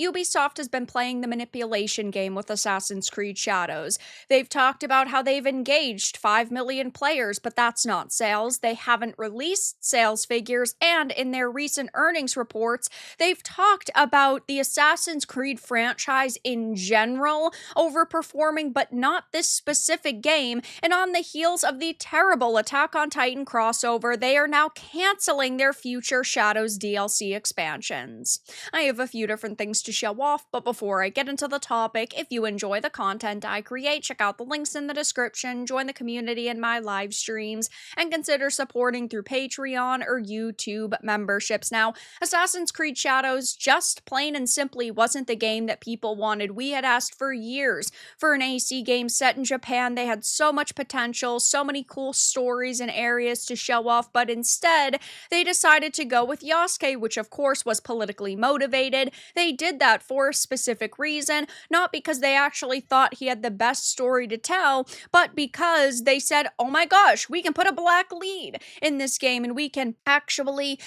Ubisoft has been playing the manipulation game with Assassin's Creed Shadows. They've talked about how they've engaged 5 million players, but that's not sales. They haven't released sales figures, and in their recent earnings reports, they've talked about the Assassin's Creed franchise in general overperforming, but not this specific game. And on the heels of the terrible Attack on Titan crossover, they are now canceling their future Shadows DLC expansions. I have a few different things to show off, but before I get into the topic, if you enjoy the content I create, check out the links in the description, join the community in my live streams, and consider supporting through Patreon or YouTube memberships. Now, Assassin's Creed Shadows just plain and simply wasn't the game that people wanted. We had asked for years for an AC game set in Japan. They had so much potential, so many cool stories and areas to show off, but instead, they decided to go with Yasuke, which of course was politically motivated. They did that for a specific reason, not because they actually thought he had the best story to tell, but because they said, oh my gosh, we can put a black lead in this game and we can actually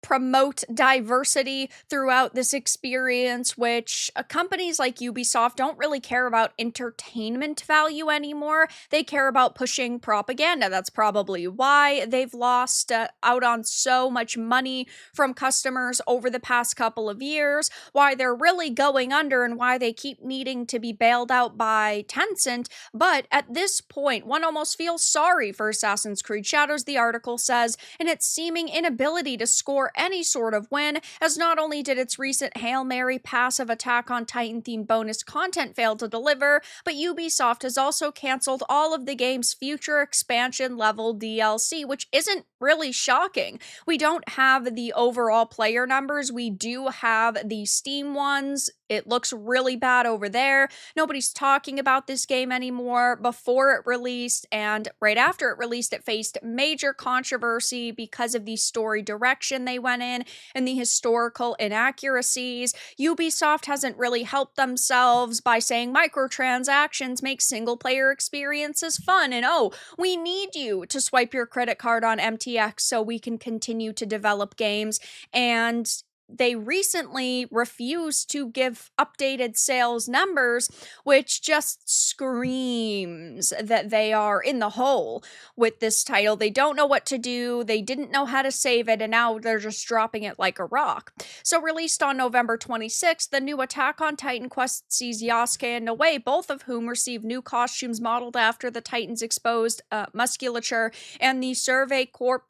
promote diversity throughout this experience, which companies like Ubisoft don't really care about entertainment value anymore. They care about pushing propaganda. That's probably why they've lost out on so much money from customers over the past couple of years, why they're really going under, and why they keep needing to be bailed out by Tencent. But at this point, one almost feels sorry for Assassin's Creed Shadows, the article says, in its seeming inability to score any sort of win, as not only did its recent Hail Mary passive Attack on Titan themed bonus content fail to deliver, but Ubisoft has also canceled all of the game's future expansion level DLC, which isn't really shocking. We don't have the overall player numbers. We do have the Steam ones. It looks really bad over there. Nobody's talking about this game anymore. Before it released and right after it released, it faced major controversy because of the story direction they went in and the historical inaccuracies. Ubisoft hasn't really helped themselves by saying microtransactions make single-player experiences fun, and oh, we need you to swipe your credit card on MTX so we can continue to develop games. And they recently refused to give updated sales numbers, which just screams that they are in the hole with this title. They don't know what to do, they didn't know how to save it, and now they're just dropping it like a rock. So released on November 26th, the new Attack on Titan quest sees Yasuke and Noe, both of whom receive new costumes modeled after the Titan's exposed musculature and the Survey Corps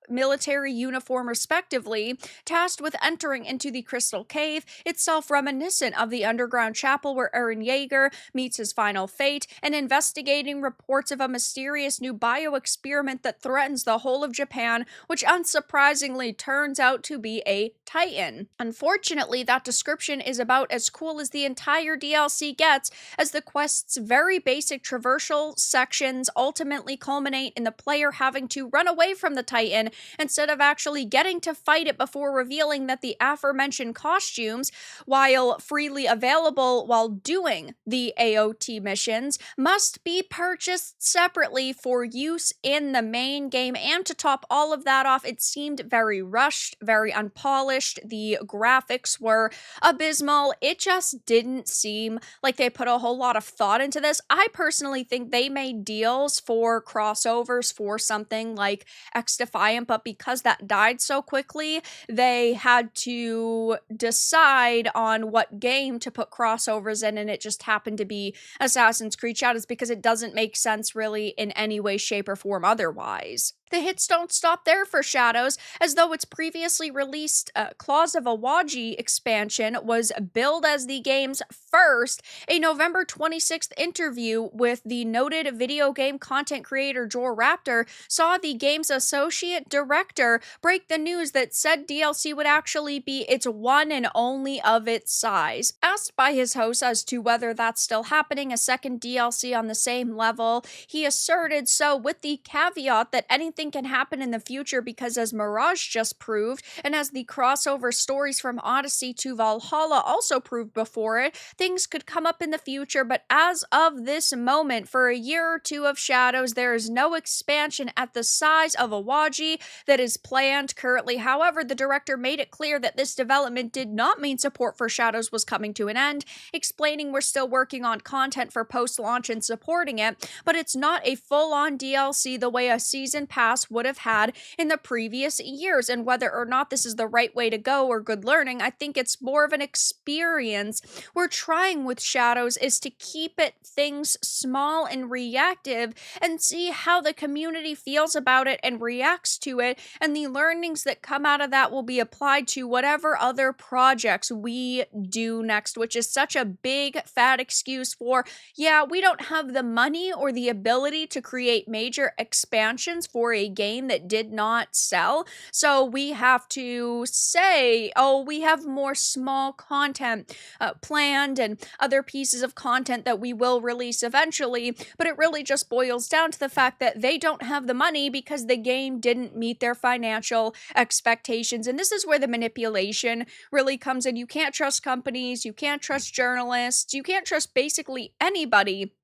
military uniform respectively, tasked with entering into the Crystal Cave, itself reminiscent of the underground chapel where Eren Yeager meets his final fate, and investigating reports of a mysterious new bio-experiment that threatens the whole of Japan, which unsurprisingly turns out to be a Titan. Unfortunately, that description is about as cool as the entire DLC gets, as the quest's very basic traversal sections ultimately culminate in the player having to run away from the Titan instead of actually getting to fight it before revealing that the aforementioned costumes, while freely available while doing the AOT missions, must be purchased separately for use in the main game. And to top all of that off, it seemed very rushed, very unpolished. The graphics were abysmal. It just didn't seem like they put a whole lot of thought into this. I personally think they made deals for crossovers for something like X-Defiant, but because that died so quickly, they had to decide on what game to put crossovers in, and it just happened to be Assassin's Creed Shadows because it doesn't make sense really in any way, shape, or form otherwise. The hits don't stop there for Shadows, as though its previously released Claws of Awaji expansion was billed as the game's first. A November 26th interview with the noted video game content creator Jor Raptor saw the game's associate director break the news that said DLC would actually be its one and only of its size. Asked by his host as to whether that's still happening, a second DLC on the same level, he asserted so, with the caveat that anything anything can happen in the future because, as Mirage just proved, and as the crossover stories from Odyssey to Valhalla also proved before it, things could come up in the future. But as of this moment, for a year or two of Shadows, there is no expansion at the size of Awaji that is planned currently. However, the director made it clear that this development did not mean support for Shadows was coming to an end, explaining we're still working on content for post-launch and supporting it, but it's not a full-on DLC the way a season pass would have had in the previous years. And whether or not this is the right way to go or good learning, I think it's more of an experience we're trying with Shadows is to keep it things small and reactive and see how the community feels about it and reacts to it, and the learnings that come out of that will be applied to whatever other projects we do next, which is such a big fat excuse for, yeah, we don't have the money or the ability to create major expansions for a game that did not sell, so we have to say, oh, we have more small content planned and other pieces of content that we will release eventually, but it really just boils down to the fact that they don't have the money because the game didn't meet their financial expectations. And this is where the manipulation really comes in. You can't trust companies, you can't trust journalists, you can't trust basically anybody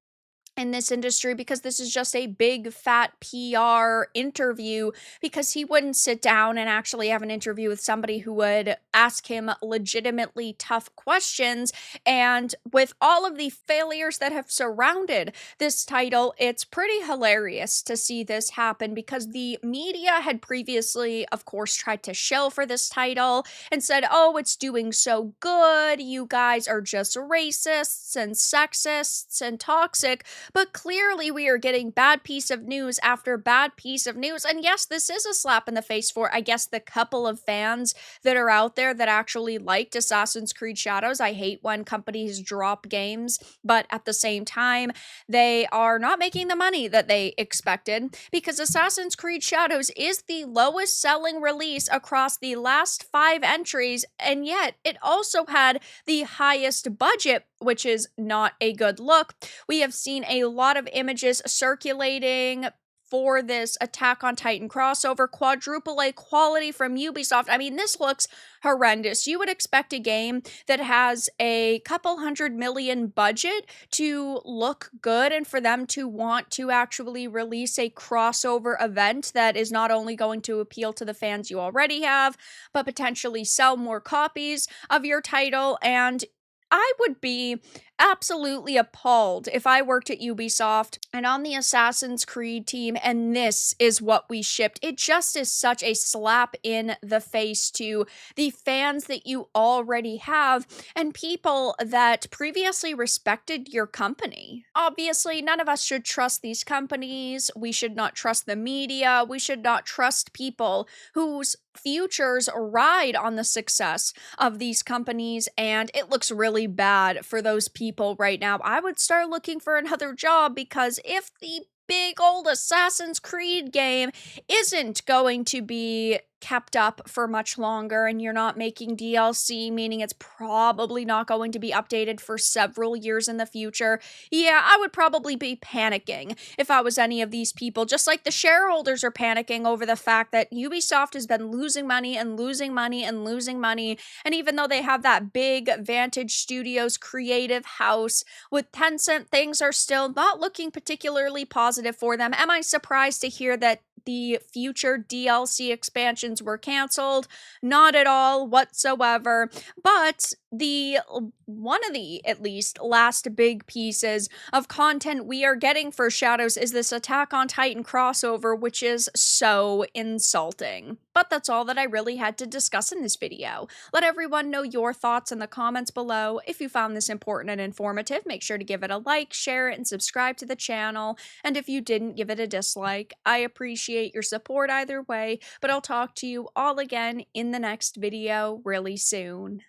in this industry, because this is just a big fat PR interview, because he wouldn't sit down and actually have an interview with somebody who would ask him legitimately tough questions. And with all of the failures that have surrounded this title, it's pretty hilarious to see this happen, because the media had previously, of course, tried to shill for this title and said, oh, it's doing so good, you guys are just racists and sexists and toxic. But clearly we are getting bad piece of news after bad piece of news. And yes, this is a slap in the face for, I guess, the couple of fans that are out there that actually liked Assassin's Creed Shadows. I hate when companies drop games, but at the same time, they are not making the money that they expected, because Assassin's Creed Shadows is the lowest selling release across the last 5 entries, and yet it also had the highest budget, which is not a good look. We have seen a lot of images circulating for this Attack on Titan crossover, quadruple A quality from Ubisoft. I mean, this looks horrendous. You would expect a game that has a couple $100 million budget to look good, and for them to want to actually release a crossover event that is not only going to appeal to the fans you already have, but potentially sell more copies of your title. And I would be absolutely appalled if I worked at Ubisoft and on the Assassin's Creed team and this is what we shipped. It just is such a slap in the face to the fans that you already have and people that previously respected your company. Obviously, none of us should trust these companies. We should not trust the media. We should not trust people whose futures ride on the success of these companies, and it looks really bad for those people right now. I would start looking for another job, because if the big old Assassin's Creed game isn't going to be kept up for much longer and you're not making DLC, meaning it's probably not going to be updated for several years in the future, yeah, I would probably be panicking if I was any of these people, just like the shareholders are panicking over the fact that Ubisoft has been losing money and losing money and losing money. And even though they have that big Vantage Studios creative house with Tencent, things are still not looking particularly positive for them. Am I surprised to hear that the future DLC expansions were canceled? Not at all whatsoever. But the one of the, at least, last big pieces of content we are getting for Shadows is this Attack on Titan crossover, which is so insulting. But that's all that I really had to discuss in this video. Let everyone know your thoughts in the comments below. If you found this important and informative, make sure to give it a like, share it, and subscribe to the channel. And if you didn't, give it a dislike. I appreciate your support either way, but I'll talk to you all again in the next video really soon.